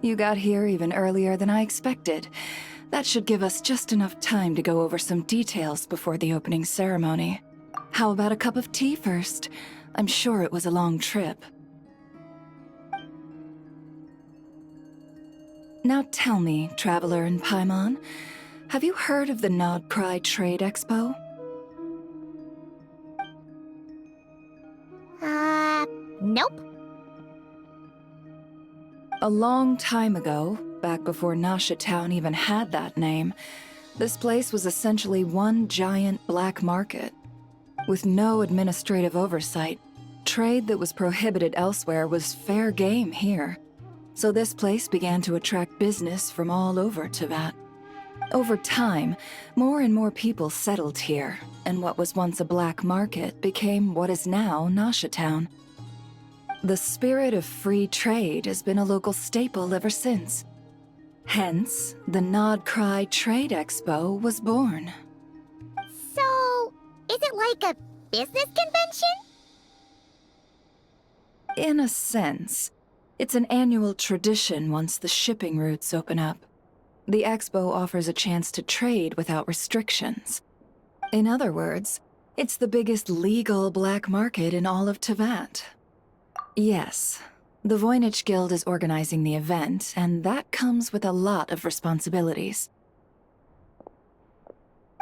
You got here even earlier than I expected. That should give us just enough time to go over some details before the opening ceremony. How about a cup of tea first? I'm sure it was a long trip. Now tell me, Traveler in Paimon, have you heard of the Nodcry Trade Expo? Nope. A long time ago, back before Nasha Town even had that name, this place was essentially one giant black market. With no administrative oversight, trade that was prohibited elsewhere was fair game here. So this place began to attract business from all over Teyvat. Over time, more and more people settled here, and what was once a black market became what is now Nasha Town. The spirit of free trade has been a local staple ever since. Hence, the Nodcry Trade Expo was born. So, is it like a business convention? In a sense, it's an annual tradition once the shipping routes open up. The expo offers a chance to trade without restrictions. In other words, it's the biggest legal black market in all of Teyvat. Yes, the Voynich Guild is organizing the event, and that comes with a lot of responsibilities.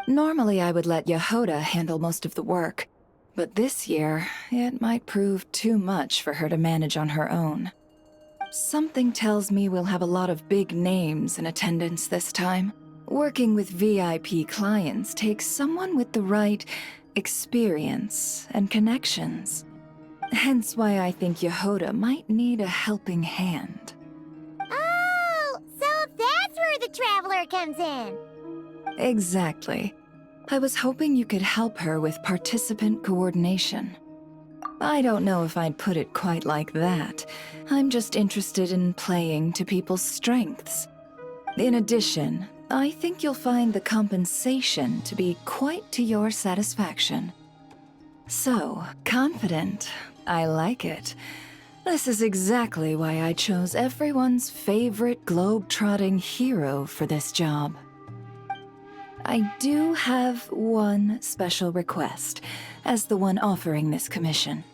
Normally I would let Yehoda handle most of the work, but this year, it might prove too much for her to manage on her own. Something tells me we'll have a lot of big names in attendance this time. Working with VIP clients takes someone with the right experience and connections. Hence why I think Yehoda might need a helping hand. Oh, so that's where the Traveler comes in. Exactly. I was hoping you could help her with participant coordination. I don't know if I'd put it quite like that. I'm just interested in playing to people's strengths. In addition, I think you'll find the compensation to be quite to your satisfaction. So, confident. I like it. This is exactly why I chose everyone's favorite globe-trotting hero for this job. I do have one special request, as the one offering this commission.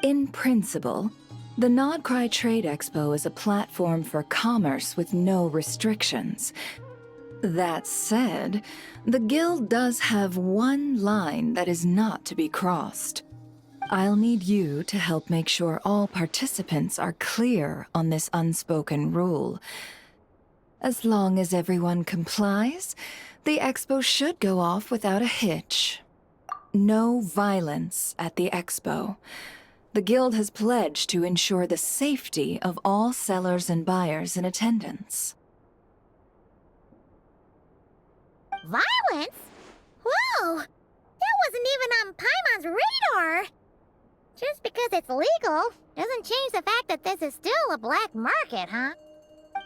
In principle, the Nodcry Trade Expo is a platform for commerce with no restrictions. That said, the Guild does have one line that is not to be crossed. I'll need you to help make sure all participants are clear on this unspoken rule. As long as everyone complies, the expo should go off without a hitch. No violence at the expo. The Guild has pledged to ensure the safety of all sellers and buyers in attendance. Violence? Whoa! That wasn't even on Paimon's radar! Just because it's legal doesn't change the fact that this is still a black market, huh?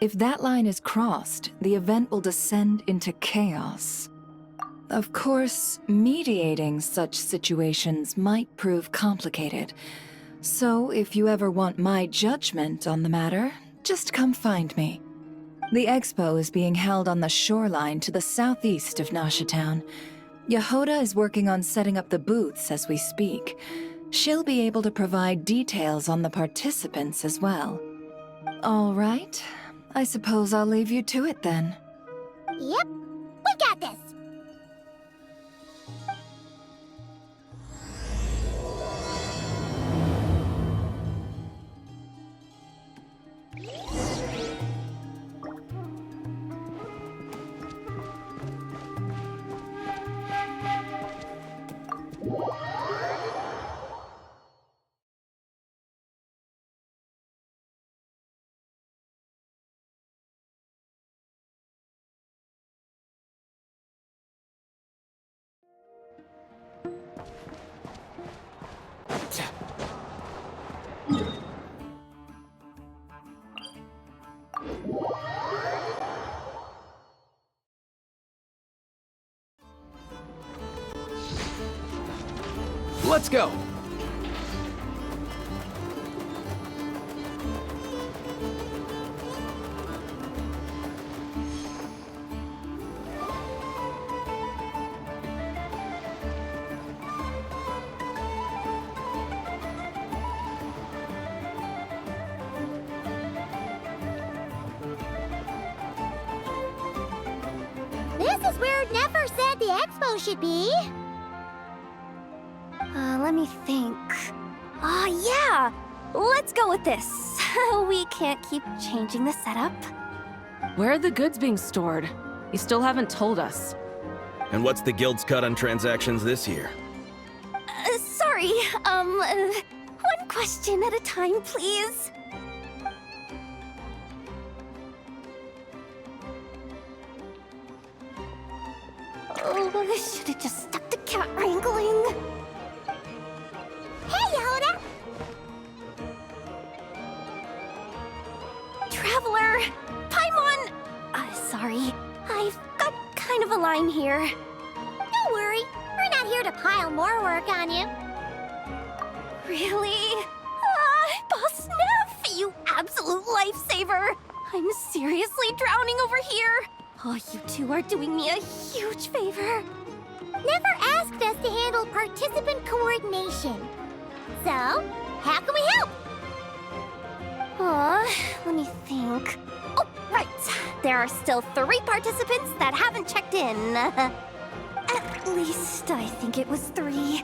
If that line is crossed, the event will descend into chaos. Of course, mediating such situations might prove complicated. So if you ever want my judgment on the matter, just come find me. The expo is being held on the shoreline to the southeast of Nasha Town. Yehoda is working on setting up the booths as we speak. She'll be able to provide details on the participants as well. All right. I suppose I'll leave you to it then. Yep, we got this! Let's go! This is where Nefer said the expo should be. Let me think. Yeah! Let's go with this. We can't keep changing the setup. Where are the goods being stored? You still haven't told us. And what's the guild's cut on transactions this year? Sorry, one question at a time, please. Oh, I should have just stuck to cat wrangling. Hey, Yehuda! Traveler! Paimon! Sorry. I've got kind of a line here. Don't worry. We're not here to pile more work on you. Really? Boss Neff, you absolute lifesaver! I'm seriously drowning over here. Oh, you two are doing me a huge favor. Never asked us to handle participant coordination. So, how can we help? Let me think. Oh, right. There are still 3 participants that haven't checked in. At least I think it was 3.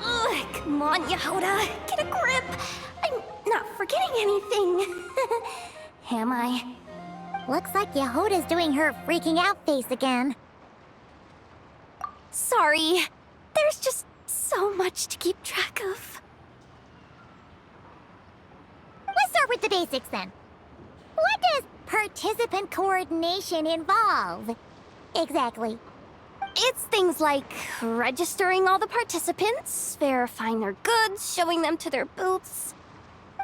Ugh, come on, Yehuda. Get a grip. I'm not forgetting anything. Am I? Looks like Yehuda's doing her freaking out face again. Sorry. There's just so much to keep track of. Let's start with the basics then. What does participant coordination involve? Exactly. It's things like registering all the participants, verifying their goods, showing them to their booths.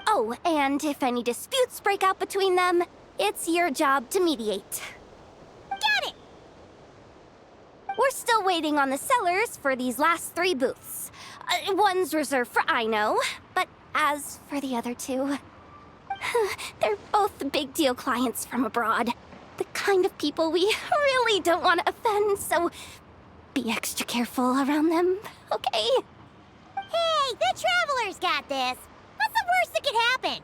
Oh, and if any disputes break out between them, it's your job to mediate. Got it! We're still waiting on the sellers for these last 3 booths. One's reserved for Aino, but as for the other 2, they're both big deal clients from abroad. The kind of people we really don't want to offend, so be extra careful around them, okay? Hey, the Traveler's got this. What's the worst that could happen?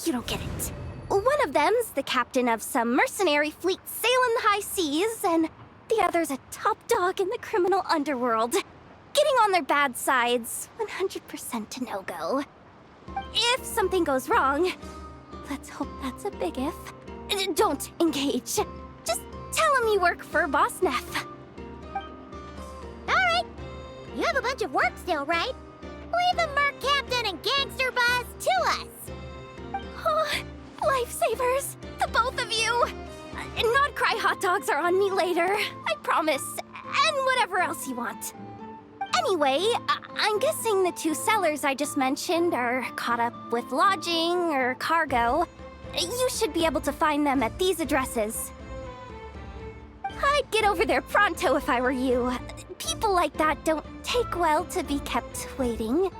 You don't get it. One of them's the captain of some mercenary fleet sailing the high seas, and the other's a top dog in the criminal underworld. Getting on their bad sides, 100% a no-go. If something goes wrong, let's hope that's a big if, don't engage. Just tell him you work for Boss Neff. Alright. You have a bunch of work still, right? Leave the Merc Captain and Gangster Buzz to us. Oh, lifesavers, the both of you. Not cry hot dogs are on me later, I promise. And whatever else you want. Anyway, I'm guessing the 2 sellers I just mentioned are caught up with lodging or cargo. You should be able to find them at these addresses. I'd get over there pronto if I were you. People like that don't take well to be kept waiting.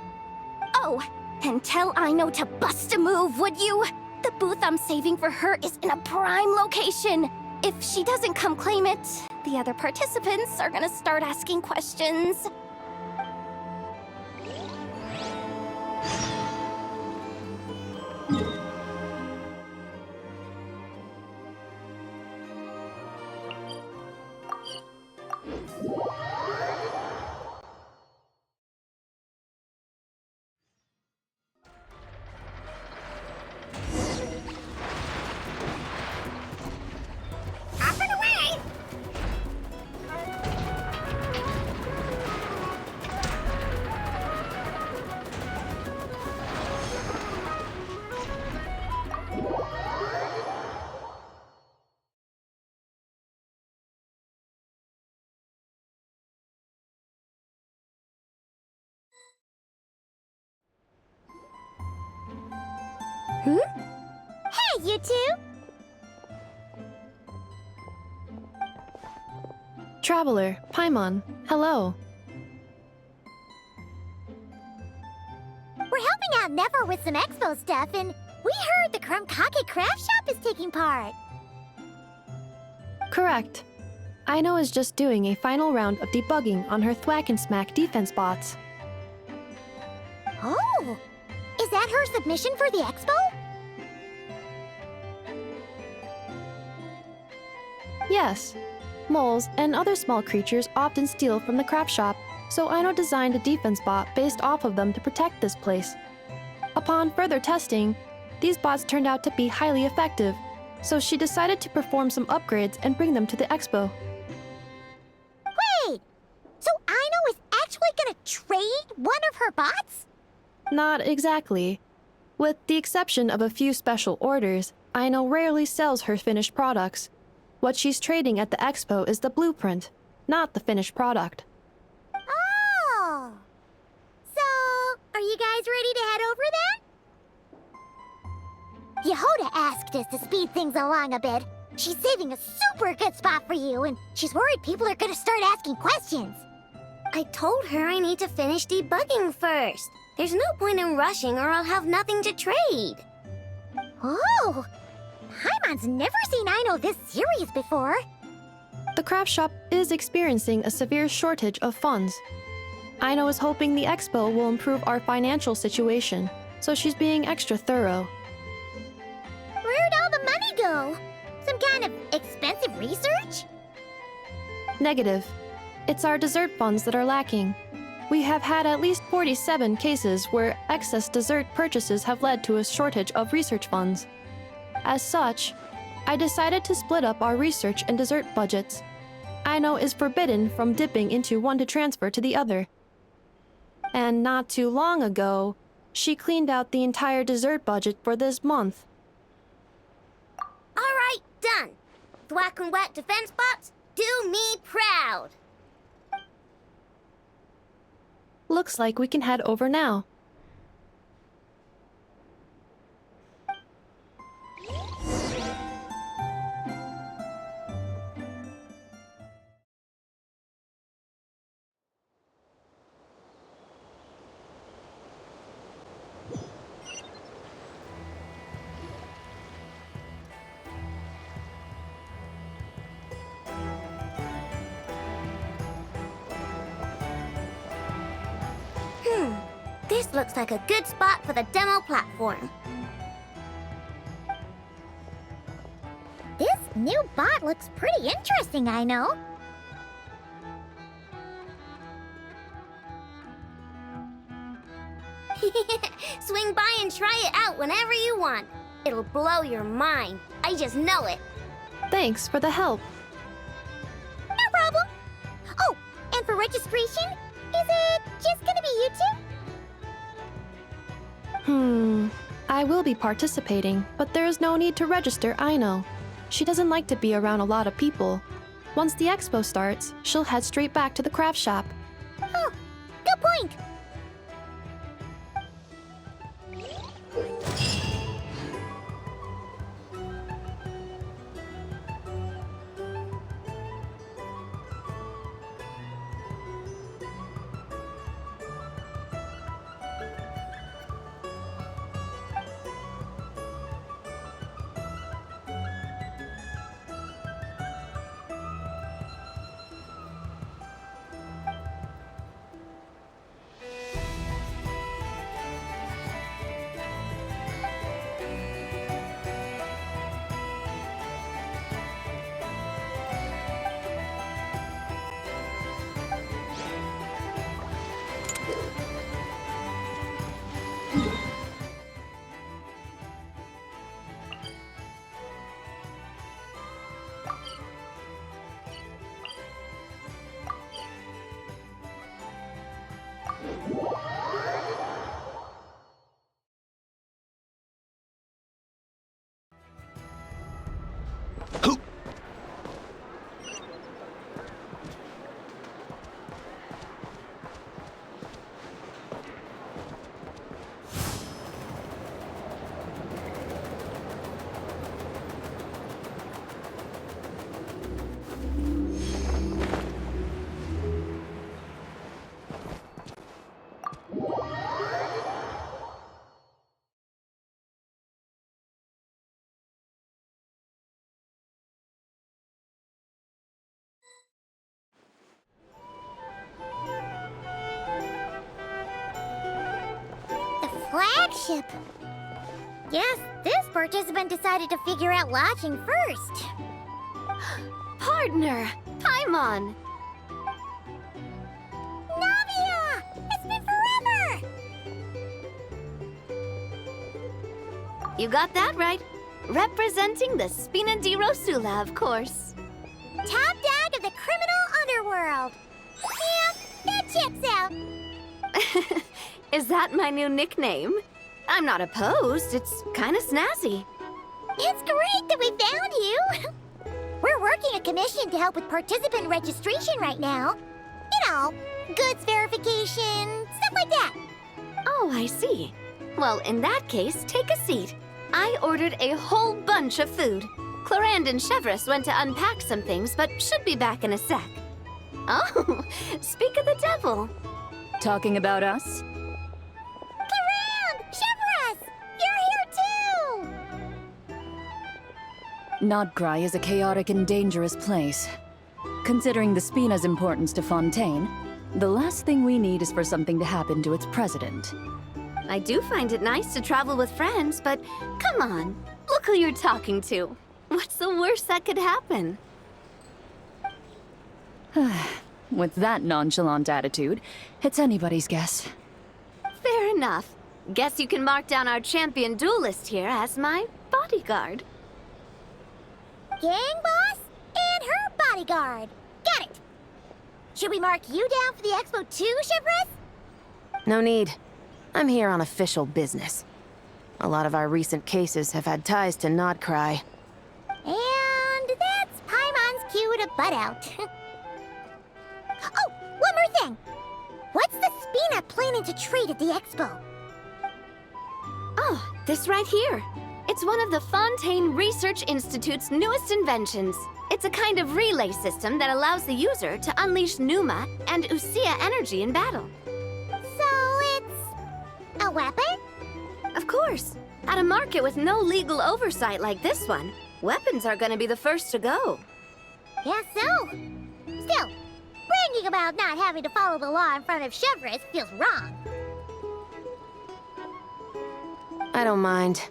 Oh, and tell Aino to bust a move, would you? The booth I'm saving for her is in a prime location. If she doesn't come claim it, the other participants are gonna start asking questions. Up and away! Hey, you two! Traveler, Paimon, hello. We're helping out Nefer with some expo stuff, and we heard the Krumkake craft shop is taking part. Correct. Aino is just doing a final round of debugging on her Thwack and Smack defense bots. Oh! Is that her submission for the expo? Yes. Moles and other small creatures often steal from the craft shop, so Aino designed a defense bot based off of them to protect this place. Upon further testing, these bots turned out to be highly effective, so she decided to perform some upgrades and bring them to the expo. Wait! So Aino is actually gonna trade one of her bots? Not exactly. With the exception of a few special orders, Aino rarely sells her finished products. What she's trading at the expo is the blueprint, not the finished product. Oh! So, are you guys ready to head over then? Yehoda asked us to speed things along a bit. She's saving a super good spot for you, and she's worried people are gonna start asking questions. I told her I need to finish debugging first. There's no point in rushing or I'll have nothing to trade. Oh! Paimon's never seen Aino this serious before. The craft shop is experiencing a severe shortage of funds. Aino is hoping the expo will improve our financial situation, so she's being extra thorough. Where'd all the money go? Some kind of expensive research? Negative. It's our dessert funds that are lacking. We have had at least 47 cases where excess dessert purchases have led to a shortage of research funds. As such, I decided to split up our research and dessert budgets. Aino is forbidden from dipping into one to transfer to the other. And not too long ago, she cleaned out the entire dessert budget for this month. All right, done. Thwack and whack defense bots, do me proud. Looks like we can head over now. This looks like a good spot for the demo platform. This new bot looks pretty interesting, I know. Swing by and try it out whenever you want. It'll blow your mind. I just know it. Thanks for the help. No problem. Oh, and for registration, is it just gonna be you two? I will be participating, but there is no need to register, Aino. She doesn't like to be around a lot of people. Once the expo starts, she'll head straight back to the craft shop. Oh, good point. Flagship. Guess this participant decided to figure out lodging first. Partner! Paimon! Navia! It's been forever! You got that right. Representing the Spina di Rosula, of course. Top dog of the criminal underworld. Yeah, that checks out. Is that my new nickname? I'm not opposed. It's kind of snazzy. It's great that we found you. We're working a commission to help with participant registration right now. You know, goods verification, stuff like that. Oh, I see. Well, in that case, take a seat. I ordered a whole bunch of food. Clorand and Chevreuse went to unpack some things, but should be back in a sec. Oh, speak of the devil. Talking about us? Clorand! Chevreuse! You're here too! Nodcry is a chaotic and dangerous place. Considering the Spina's importance to Fontaine, the last thing we need is for something to happen to its president. I do find it nice to travel with friends, but come on, look who you're talking to. What's the worst that could happen? With that nonchalant attitude, it's anybody's guess. Fair enough. Guess you can mark down our champion duelist here as my bodyguard. Gang boss and her bodyguard. Got it! Should we mark you down for the expo too, Chevreuse? No need. I'm here on official business. A lot of our recent cases have had ties to Nodcry. And that's Paimon's cue to butt out. Oh, one more thing. What's the Spina planning to trade at the expo? Oh, this right here. It's one of the Fontaine Research Institute's newest inventions. It's a kind of relay system that allows the user to unleash Pneuma and Usia energy in battle. So it's a weapon? Of course. At a market with no legal oversight like this one, weapons are gonna be the first to go. Guess so. Still, bragging about not having to follow the law in front of Chevreuse feels wrong. I don't mind.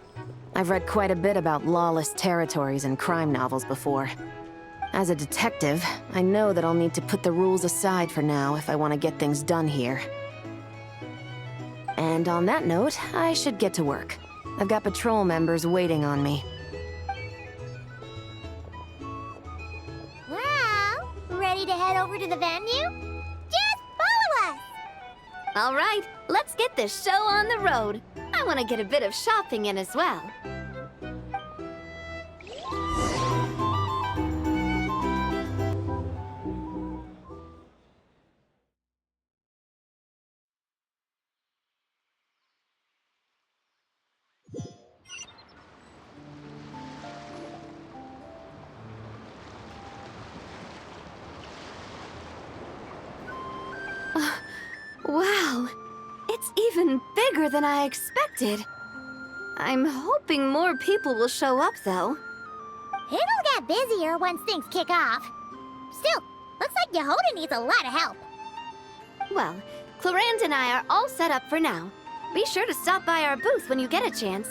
I've read quite a bit about lawless territories and crime novels before. As a detective, I know that I'll need to put the rules aside for now if I want to get things done here. And on that note, I should get to work. I've got patrol members waiting on me. Well, ready to head over to the venue? Just follow us! All right, let's get this show on the road. I want to get a bit of shopping in as well. Wow, it's even bigger than I expected. I'm hoping more people will show up, though. It'll get busier once things kick off. Still, looks like Yehuda needs a lot of help. Well, Clorand and I are all set up for now. Be sure to stop by our booth when you get a chance.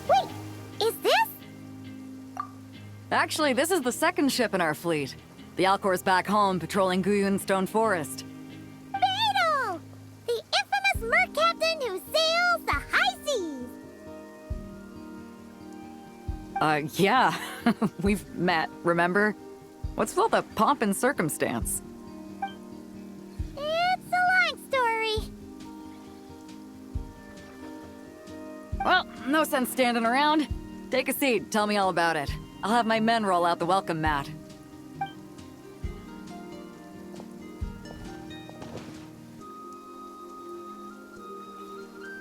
Wait, is this? Actually, this is the second ship in our fleet. The Alcor's back home patrolling Guyunstone Forest. Beidou! The infamous merc captain who sails the high seas! Yeah. We've met, remember? What's with all the pomp and circumstance? It's a long story. Well, no sense standing around. Take a seat, tell me all about it. I'll have my men roll out the welcome mat.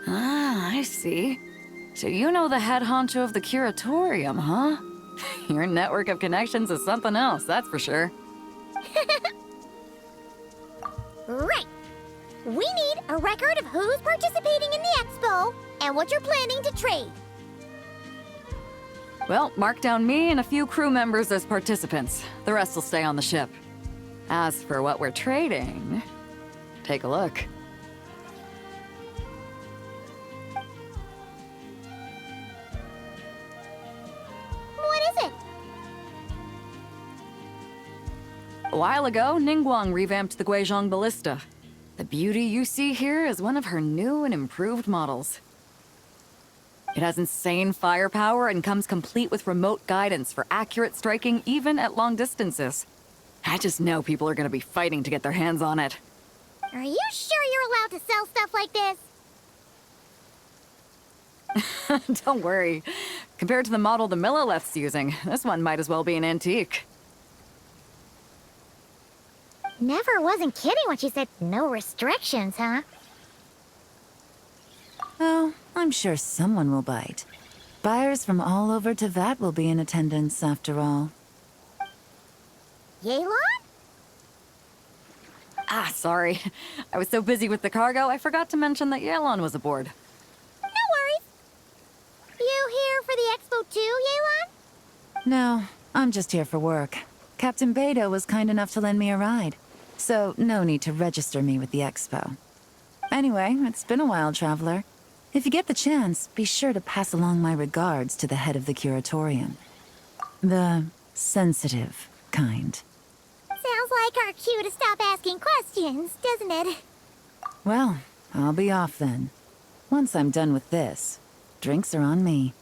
Ah, I see. So you know the head honcho of the curatorium, huh? Your network of connections is something else, that's for sure. Right. We need a record of who's participating in the expo and what you're planning to trade. Well, mark down me and a few crew members as participants. The rest will stay on the ship. As for what we're trading, take a look. What is it? A while ago, Ningguang revamped the Guizhong Ballista. The beauty you see here is one of her new and improved models. It has insane firepower and comes complete with remote guidance for accurate striking even at long distances. I just know people are gonna be fighting to get their hands on it. Are you sure you're allowed to sell stuff like this? Don't worry. Compared to the model the Millileth's using, this one might as well be an antique. Never wasn't kidding when she said no restrictions, huh? Oh, I'm sure someone will bite. Buyers from all over Teyvat will be in attendance, after all. Yelan? Ah, sorry. I was so busy with the cargo, I forgot to mention that Yelan was aboard. No worries. You here for the expo too, Yelan? No, I'm just here for work. Captain Beidou was kind enough to lend me a ride, so no need to register me with the expo. Anyway, it's been a while, Traveler. If you get the chance, be sure to pass along my regards to the head of the curatorium. The sensitive kind. Sounds like our cue to stop asking questions, doesn't it? Well, I'll be off then. Once I'm done with this, drinks are on me.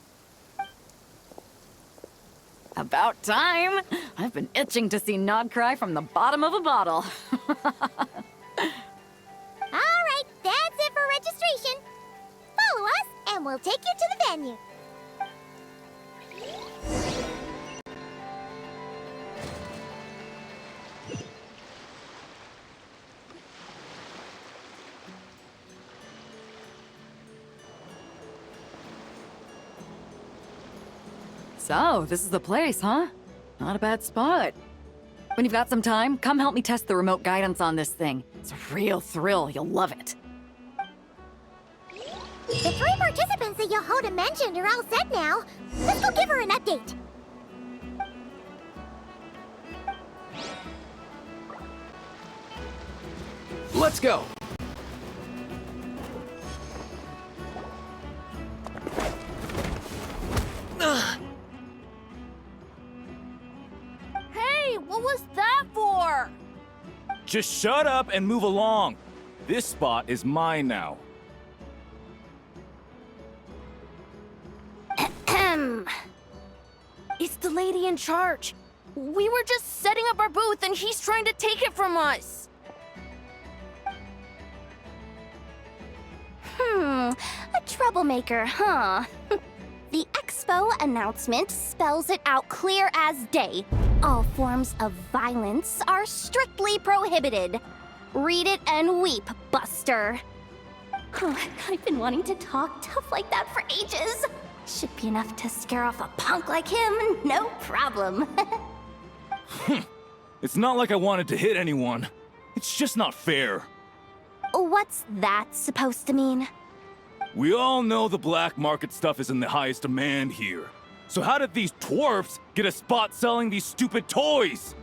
About time! I've been itching to see Nod cry from the bottom of a bottle. All right, that's it for registration. Follow us, and we'll take you to the venue. So, this is the place, huh? Not a bad spot. When you've got some time, come help me test the remote guidance on this thing. It's a real thrill, you'll love it. The 3 participants that Yehoda mentioned are all set now. Let's go give her an update. Let's go! Hey, what was that for? Just shut up and move along. This spot is mine now. It's the lady in charge. We were just setting up our booth and he's trying to take it from us. A troublemaker, huh? The expo announcement spells it out clear as day. All forms of violence are strictly prohibited. Read it and weep, Buster. I've been wanting to talk tough like that for ages. Should be enough to scare off a punk like him, no problem. It's not like I wanted to hit anyone. It's just not fair. What's that supposed to mean? We all know the black market stuff is in the highest demand here. So how did these dwarfs get a spot selling these stupid toys?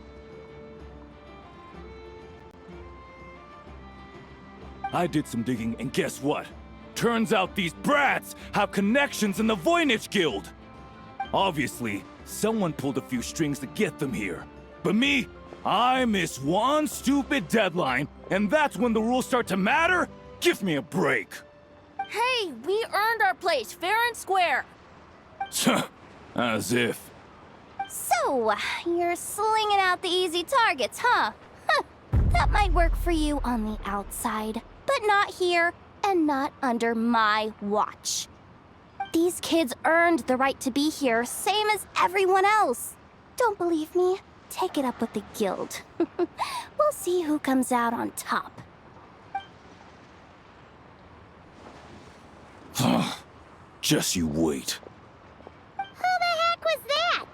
I did some digging, and guess what? Turns out these brats have connections in the Voynich Guild. Obviously, someone pulled a few strings to get them here. But me, I miss one stupid deadline, and that's when the rules start to matter? Give me a break. Hey, we earned our place fair and square. As if. So, you're slinging out the easy targets, huh? That might work for you on the outside, but not here and not under my watch. These kids earned the right to be here, same as everyone else. Don't believe me? Take it up with the guild. We'll see who comes out on top. Just you wait. Who the heck was that?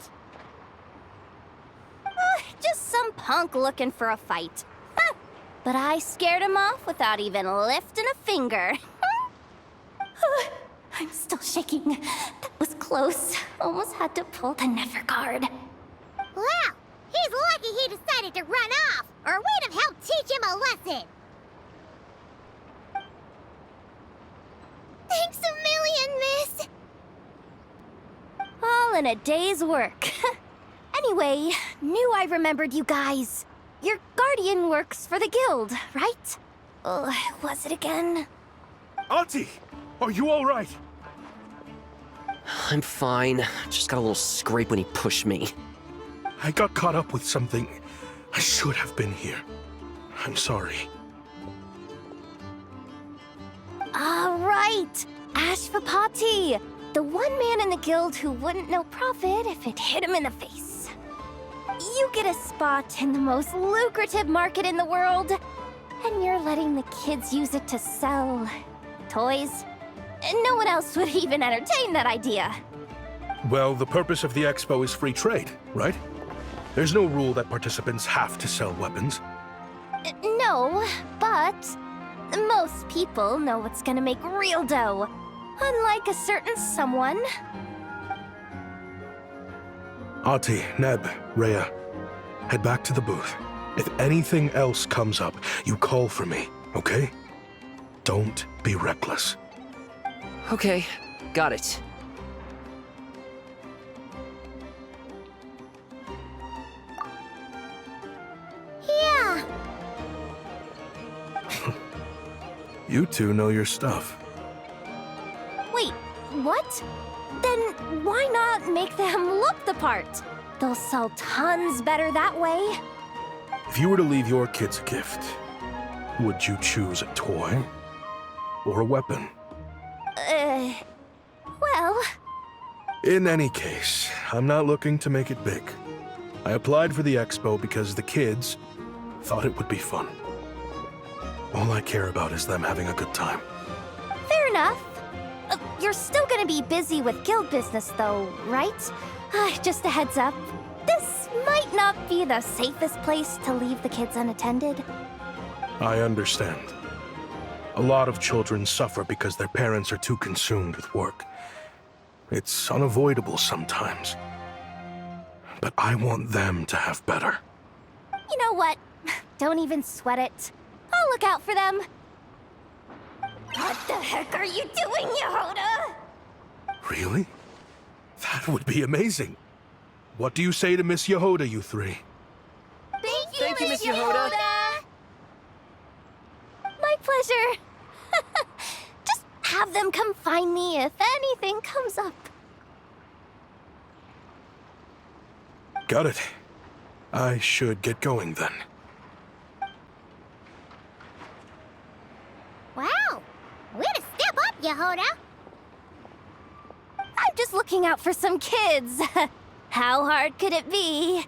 Just some punk looking for a fight. but I scared him off without even lifting a finger. I'm still shaking. That was close. Almost had to pull the Never guard. Well, he's lucky he decided to run off, or we'd have helped teach him a lesson. Thanks a million, miss. All in a day's work. Anyway, knew I remembered you guys. Your guardian works for the guild, right? Was it again? Auntie! Are you alright? I'm fine. Just got a little scrape when he pushed me. I got caught up with something. I should have been here. I'm sorry. Right! Ashvapati! The one man in the guild who wouldn't know profit if it hit him in the face. You get a spot in the most lucrative market in the world, and you're letting the kids use it to sell toys. No one else would even entertain that idea. Well, the purpose of the expo is free trade, right? There's no rule that participants have to sell weapons. No, but most people know what's gonna make real dough. Unlike a certain someone. Auntie, Neb, Rhea, head back to the booth. If anything else comes up, you call for me, okay? Don't be reckless. Okay, got it. Yeah. You two know your stuff. Wait, what? Then why not make them look the part? They'll sell tons better that way. If you were to leave your kids a gift, would you choose a toy or a weapon? Well... In any case, I'm not looking to make it big. I applied for the expo because the kids thought it would be fun. All I care about is them having a good time. Fair enough. You're still gonna be busy with guild business though, right? Just a heads up. This might not be the safest place to leave the kids unattended. I understand. A lot of children suffer because their parents are too consumed with work. It's unavoidable sometimes. But I want them to have better. You know what? Don't even sweat it. I'll look out for them. What the heck are you doing, Yehoda? Really? That would be amazing. What do you say to Miss Yehoda, you three? Thank you, Miss Yehoda. My pleasure. Just have them come find me if anything comes up. Got it. I should get going then. Wow. Way to step up, Yehoda. I'm just looking out for some kids. How hard could it be?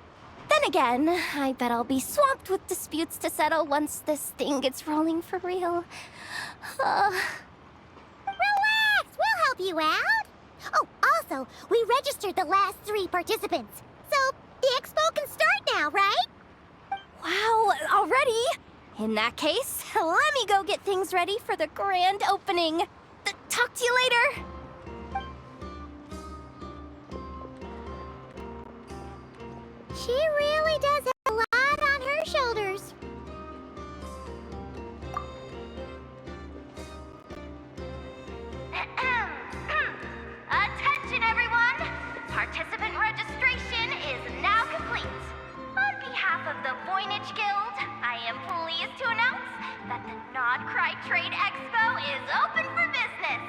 Then again, I bet I'll be swamped with disputes to settle once this thing gets rolling for real. Relax, we'll help you out. Oh, also, we registered the last 3 participants. So, the expo can start now, right? Wow, already? In that case, let me go get things ready for the grand opening. Talk to you later. She really does have a lot on her shoulders. Attention, everyone! Participant registration is now complete. On behalf of the Voynich Guild, I am pleased to announce that the Nod Cry Trade Expo is open for business.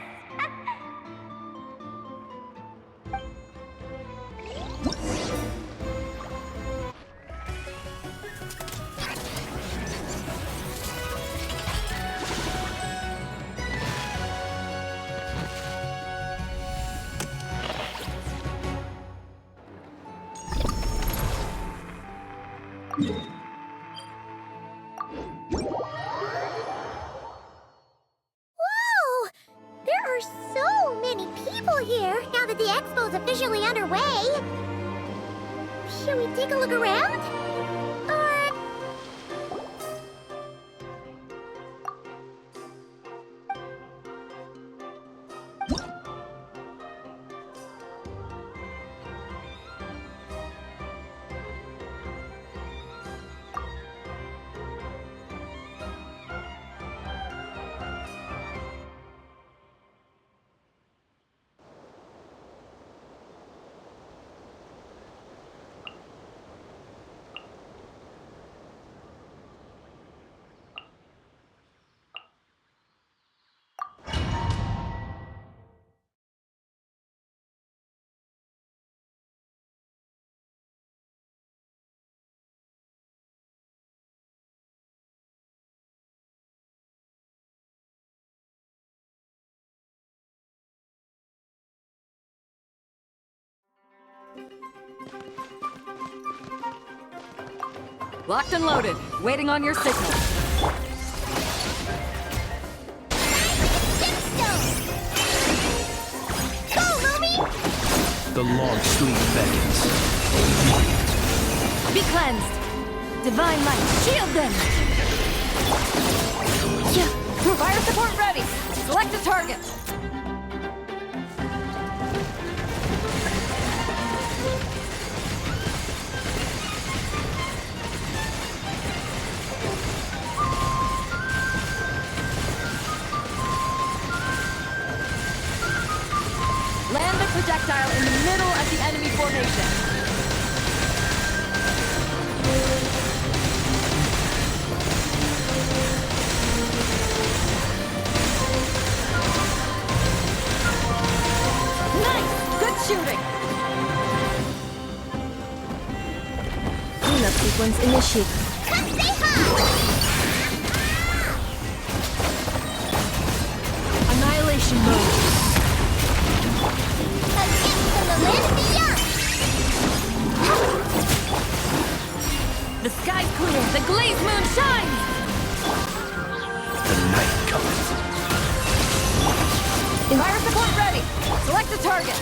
Whoa! There are so many people here now that the expo's officially underway. Should we take a look around? Or... Locked and loaded, waiting on your signal. Go, Lumi! The long sleep beckons. Be cleansed. Divine light, shield them. Fire support ready. Select a target. Land the projectile in the middle of the enemy formation. Nice! Good shooting! Cleanup sequence initiated. Come say hi! Annihilation mode. A gift from the land beyond! The sky's clear. The glazed moon shines. The night cometh. Fire support ready. Select a target.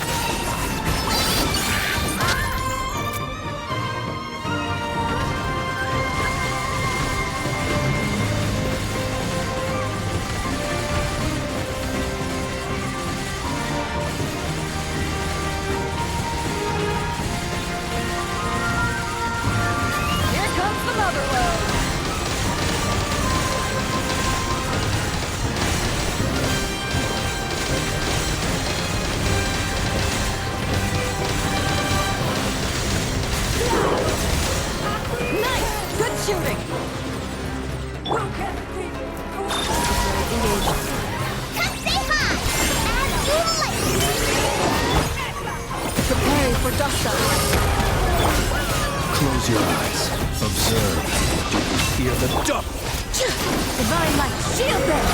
Here comes the mother load. Nice! Good shooting! Come say hi! As you like! Preparing for dust up. Close your eyes. Observe. Do you fear the dark? Divine light, shield them.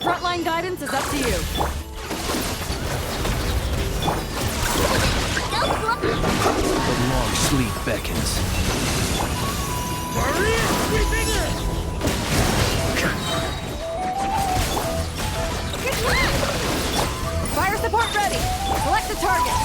Frontline guidance is up to you. The long sleep beckons. Fire support ready. Select a target.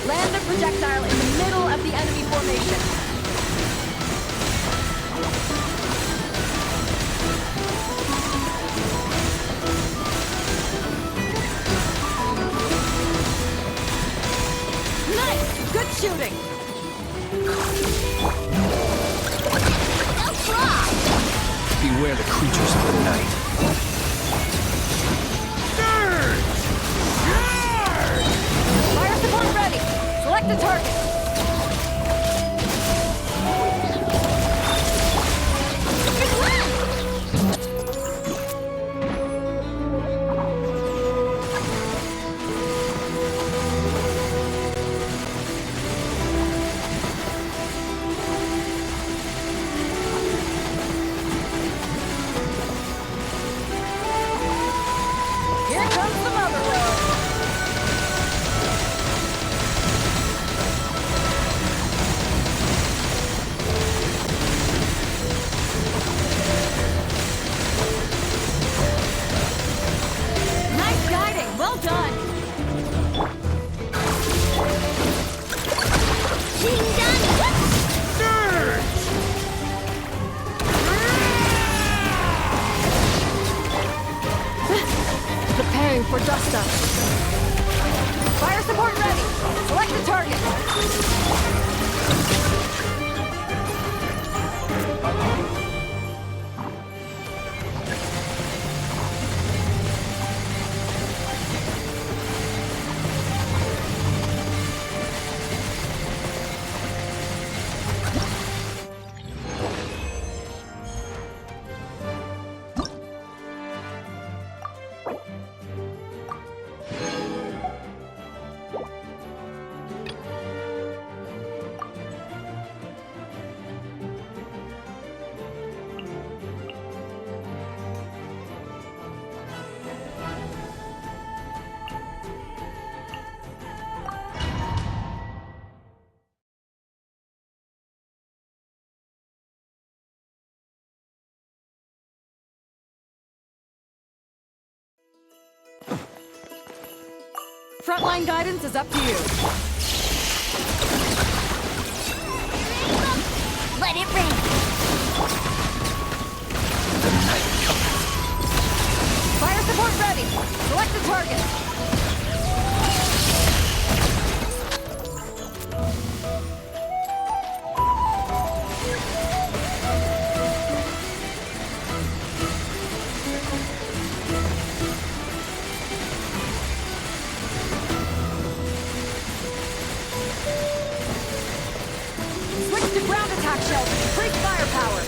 Land the projectile in the middle of the enemy formation. Nice! Good shooting! Beware the creatures of the night. Fire support ready. Select a target. Here comes the mother load. Frontline guidance is up to you. Let it rain. The night cometh. Fire support ready. Select the target. Switch to ground attack shells and increase firepower.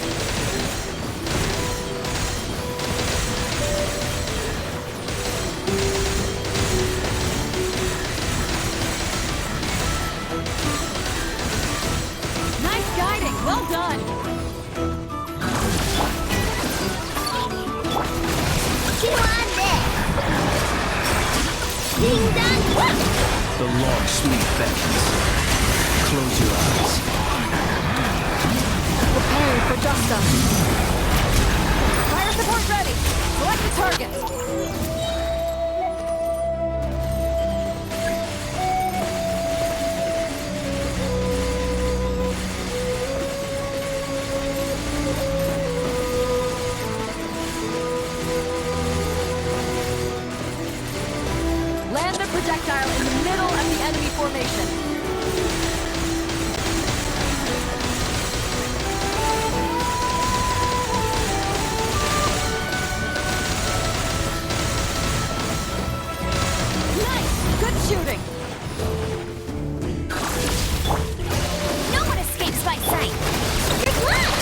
Nice guiding. Well done. Chew on this. Ding dong. The long sleep beckons. Close your eyes. Preparing for dust up. Fire support ready. Select the target. Land the projectile in the middle of the enemy formation. Good shooting! No one escapes my sight. Good luck.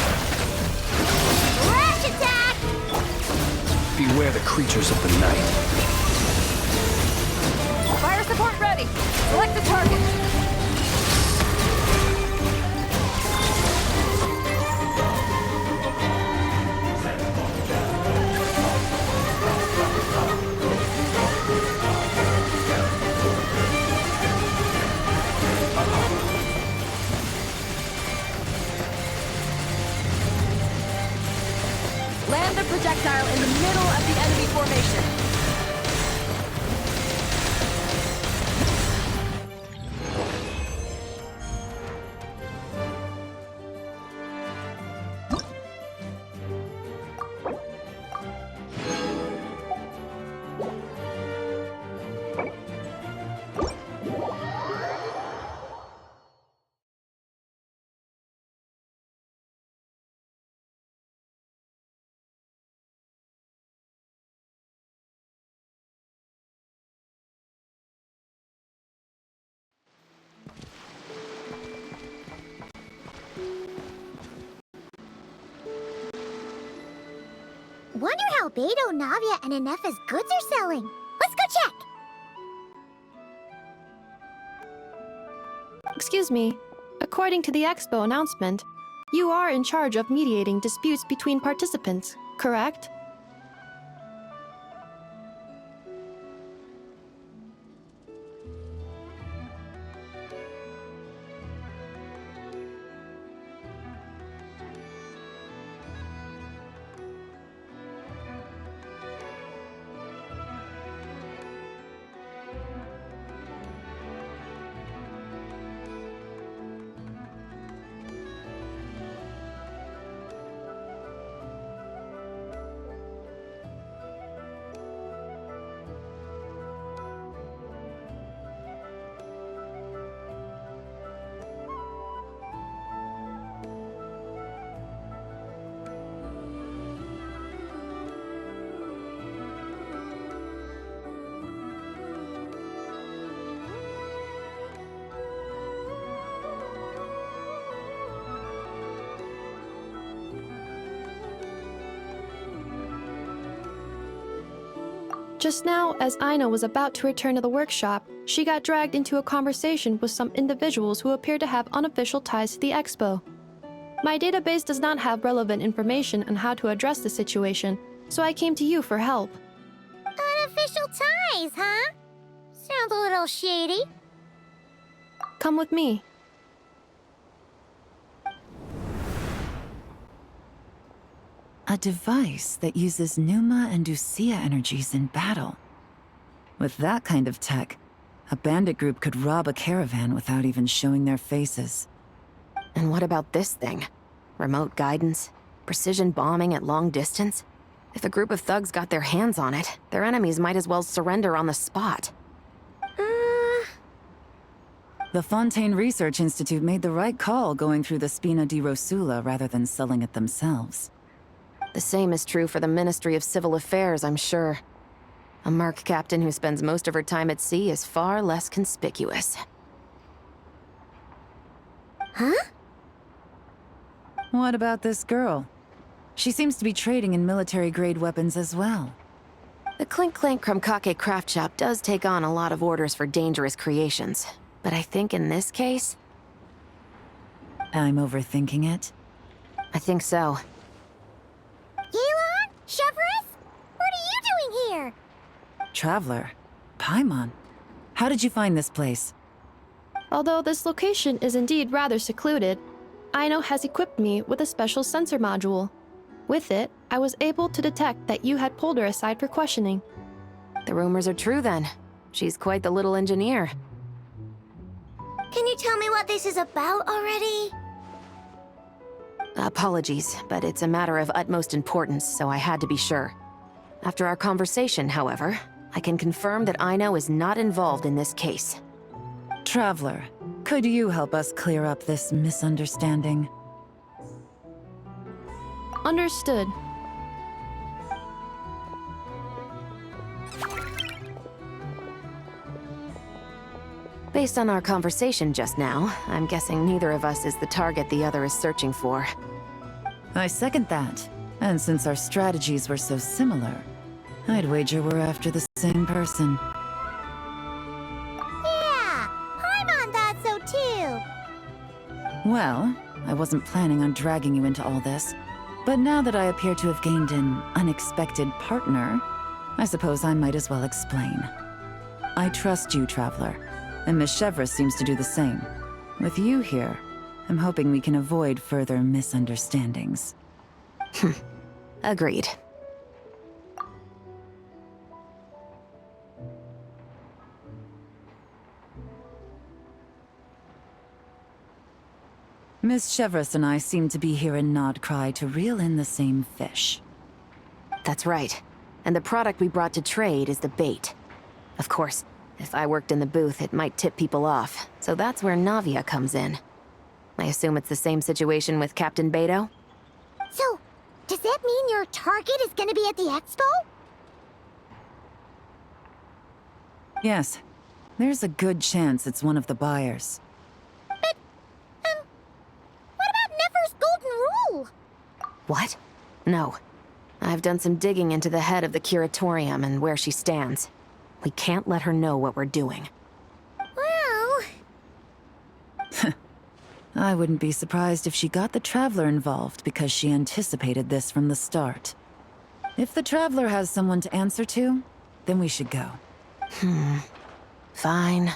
Rush attack. Beware the creatures of the night. Fire support ready. Select the target. Land the projectile in the middle of the enemy formation. Wonder how Beto, Navia, and Inef's goods are selling. Let's go check. Excuse me. According to the expo announcement, you are in charge of mediating disputes between participants, correct? Just now, as Aina was about to return to the workshop, she got dragged into a conversation with some individuals who appear to have unofficial ties to the expo. My database does not have relevant information on how to address the situation, so I came to you for help. Unofficial ties, huh? Sounds a little shady. Come with me. A device that uses Pneuma and Usia energies in battle. With that kind of tech, A bandit group could rob a caravan without even showing their faces. And what about this thing? Remote guidance? Precision bombing at long distance? If a group of thugs got their hands on it, their enemies might as well surrender on the spot. The Fontaine Research Institute made the right call going through the Spina di Rosula rather than selling it themselves. The same is true for the Ministry of Civil Affairs, I'm sure. A merc captain who spends most of her time at sea is far less conspicuous. Huh? What about this girl? She seems to be trading in military-grade weapons as well. The Clink Clank Krumkake craft shop does take on a lot of orders for dangerous creations. But I think in this case... I'm overthinking it? I think so. Yelan? Chevron? What are you doing here? Traveler? Paimon? How did you find this place? Although this location is indeed rather secluded, Aino has equipped me with a special sensor module. With it, I was able to detect that you had pulled her aside for questioning. The rumors are true then. She's quite the little engineer. Can you tell me what this is about already? Apologies, but it's a matter of utmost importance, so I had to be sure. After our conversation, however, I can confirm that Aino is not involved in this case. Traveler, could you help us clear up this misunderstanding? Understood. Based on our conversation just now, I'm guessing neither of us is the target the other is searching for. I second that. And since our strategies were so similar, I'd wager we're after the same person. Yeah, Paimon thought so too. Well, I wasn't planning on dragging you into all this, but now that I appear to have gained an unexpected partner, I suppose I might as well explain. I trust you, Traveler, and Miss Chevra seems to do the same. With you here, I'm hoping we can avoid further misunderstandings. Agreed. Miss Chevras and I seem to be here in Nodcry to reel in the same fish. That's right. And the product we brought to trade is the bait. Of course, if I worked in the booth, it might tip people off, so that's where Navia comes in. I assume it's the same situation with Captain Beto? So, does that mean your target is gonna be at the expo? Yes, there's a good chance it's one of the buyers. But, what about Nefer's golden rule? What? No. I've done some digging into the head of the curatorium and where she stands. We can't let her know what we're doing. Well... I wouldn't be surprised if she got the Traveler involved because she anticipated this from the start. If the Traveler has someone to answer to, then we should go. Fine.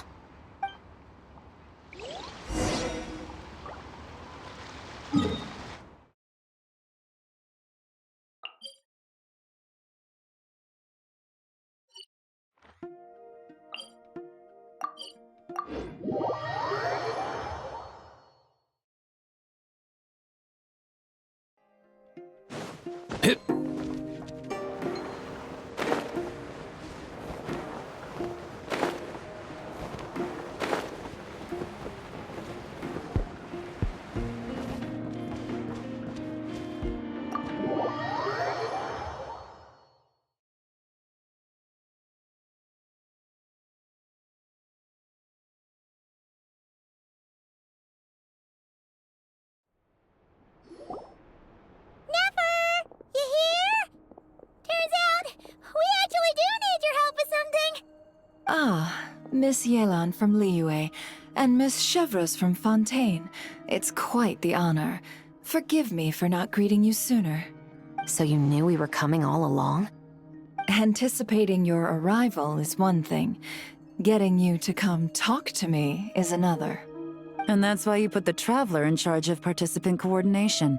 Nefer! You here? Turns out, we actually do need your help with something. Ah, Miss Yelan from Liyue, and Miss Chevros from Fontaine. It's quite the honor. Forgive me for not greeting you sooner. So you knew we were coming all along? Anticipating your arrival is one thing. Getting you to come talk to me is another. And that's why you put the Traveler in charge of participant coordination.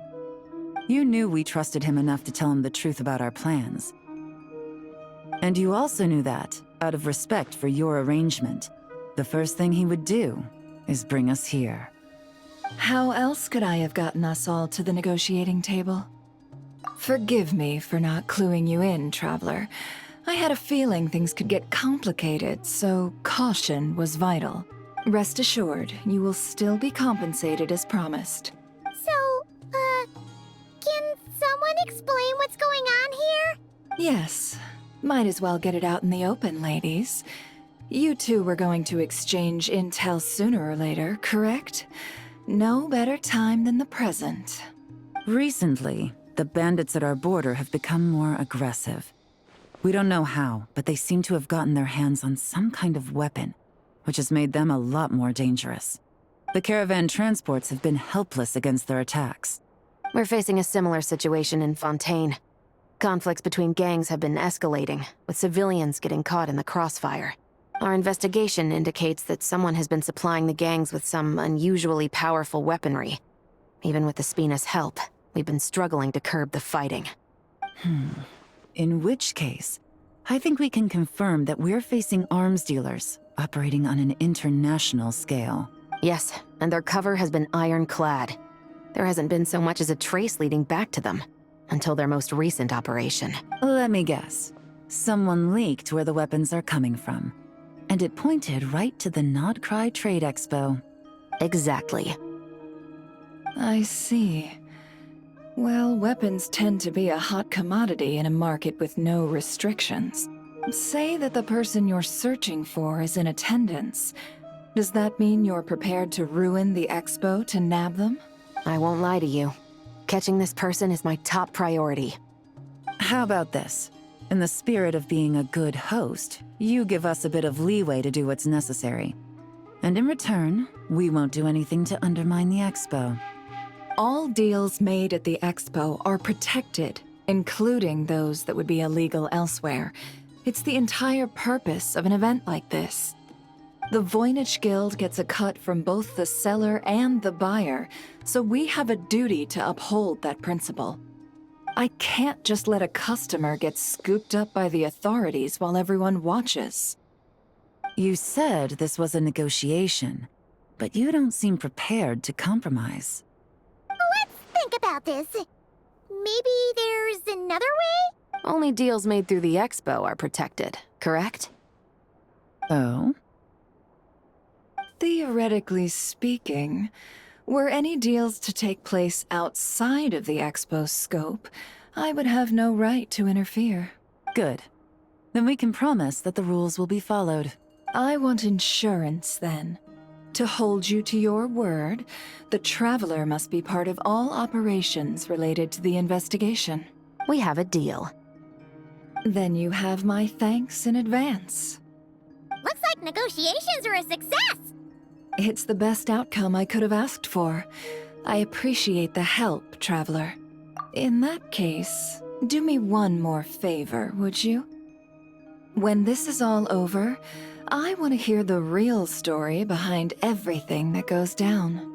You knew we trusted him enough to tell him the truth about our plans. And you also knew that, out of respect for your arrangement, the first thing he would do is bring us here. How else could I have gotten us all to the negotiating table? Forgive me for not cluing you in, Traveler. I had a feeling things could get complicated, so caution was vital. Rest assured, you will still be compensated as promised. So, can someone explain what's going on here? Yes. Might as well get it out in the open, ladies. You two were going to exchange intel sooner or later, correct? No better time than the present. Recently, the bandits at our border have become more aggressive. We don't know how, but they seem to have gotten their hands on some kind of weapon, which has made them a lot more dangerous. The caravan transports have been helpless against their attacks. We're facing a similar situation in Fontaine. Conflicts between gangs have been escalating, with civilians getting caught in the crossfire. Our investigation indicates that someone has been supplying the gangs with some unusually powerful weaponry. Even with the Spina's help, we've been struggling to curb the fighting. In which case, I think we can confirm that we're facing arms dealers operating on an international scale. Yes, and their cover has been ironclad. There hasn't been so much as a trace leading back to them, until their most recent operation. Let me guess. Someone leaked where the weapons are coming from. And it pointed right to the Nodcry Trade Expo. Exactly. I see. Well, weapons tend to be a hot commodity in a market with no restrictions. Say that the person you're searching for is in attendance. Does that mean you're prepared to ruin the expo to nab them? I won't lie to you. Catching this person is my top priority. How about this? In the spirit of being a good host, you give us a bit of leeway to do what's necessary. And in return, we won't do anything to undermine the expo. All deals made at the expo are protected, including those that would be illegal elsewhere. It's the entire purpose of an event like this. The Voynich Guild gets a cut from both the seller and the buyer, so we have a duty to uphold that principle. I can't just let a customer get scooped up by the authorities while everyone watches. You said this was a negotiation, but you don't seem prepared to compromise. Let's think about this. Maybe there's another way? Only deals made through the expo are protected, correct? Oh? Theoretically speaking, were any deals to take place outside of the expo's scope, I would have no right to interfere. Good. Then we can promise that the rules will be followed. I want insurance, then. To hold you to your word, the Traveler must be part of all operations related to the investigation. We have a deal. Then you have my thanks in advance. Looks like negotiations are a success! It's the best outcome I could have asked for. I appreciate the help, Traveler. In that case, do me one more favor, would you? When this is all over, I want to hear the real story behind everything that goes down.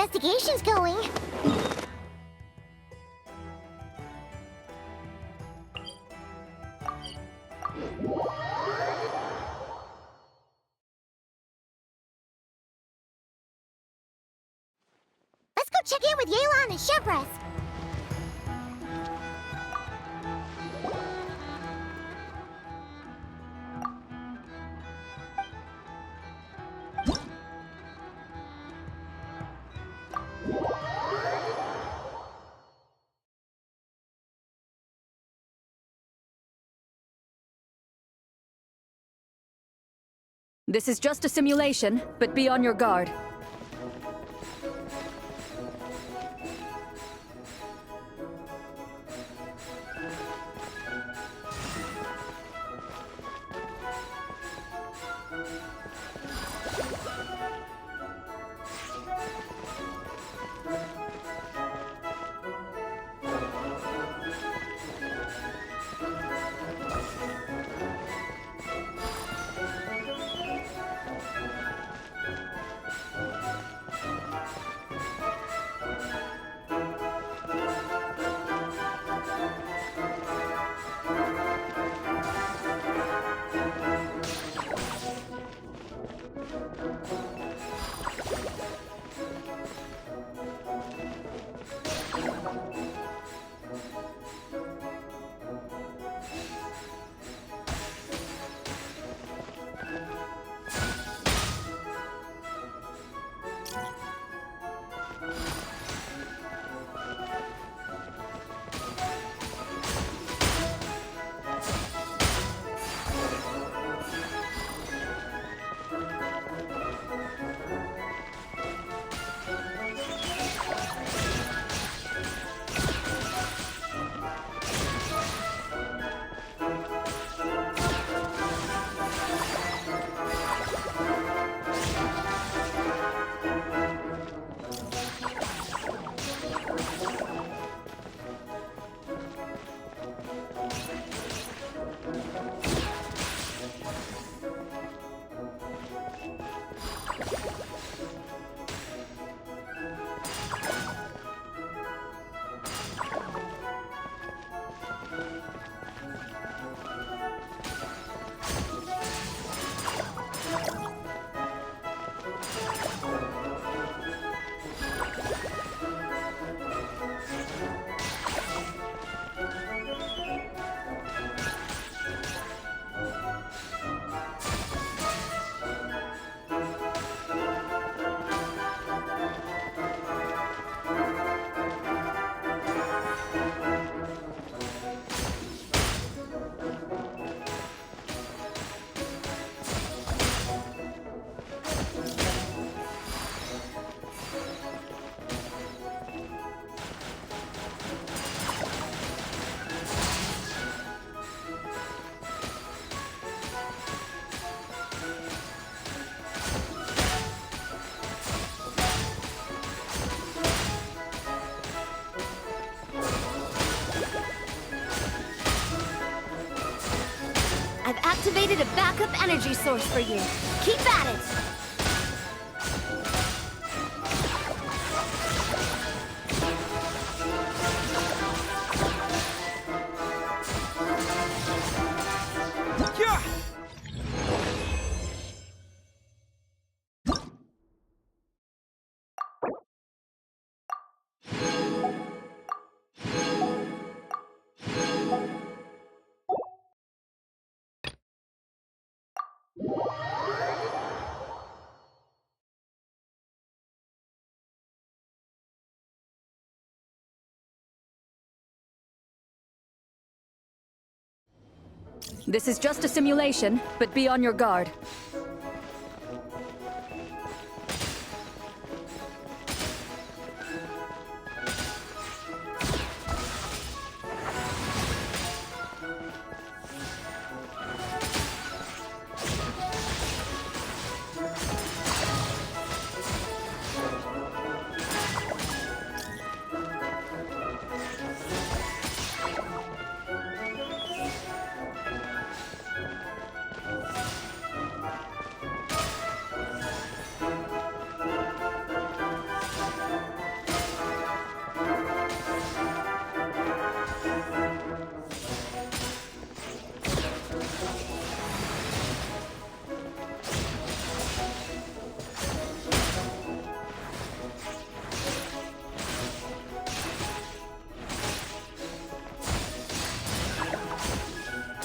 investigation's going. Let's go check in with Yelan and Chevres. This is just a simulation, but be on your guard. I've activated a backup energy source for you. Keep at it! This is just a simulation, but be on your guard.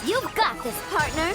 You've got this, partner!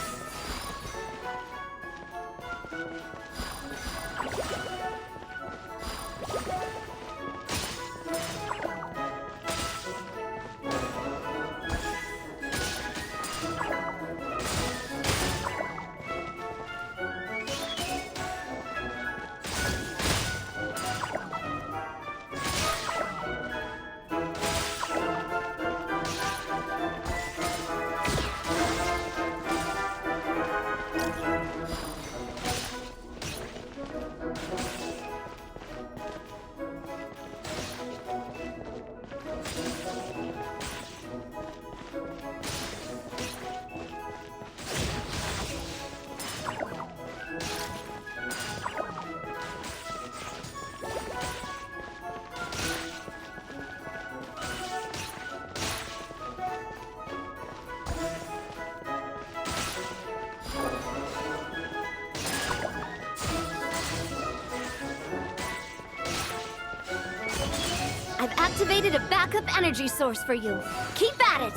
I've activated a backup energy source for you. Keep at it!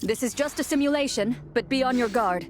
This is just a simulation, but be on your guard.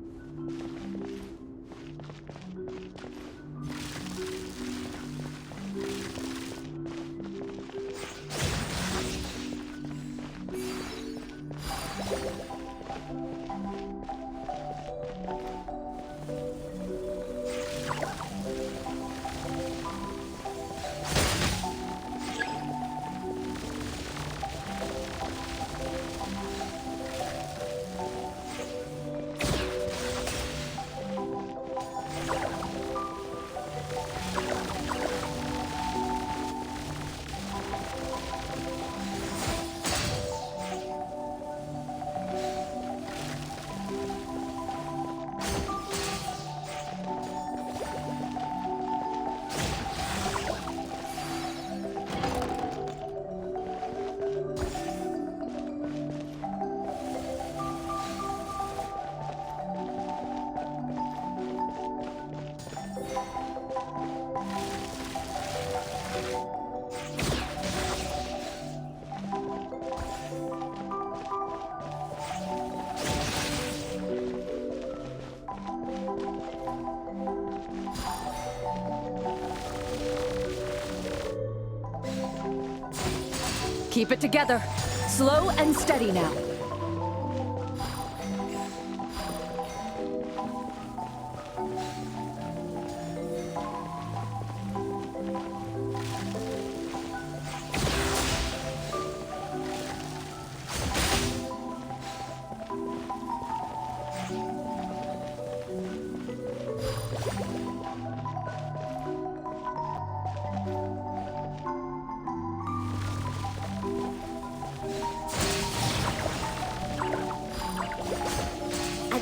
Keep it together. Slow and steady now.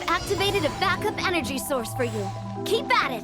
Activated a backup energy source for you. Keep at it!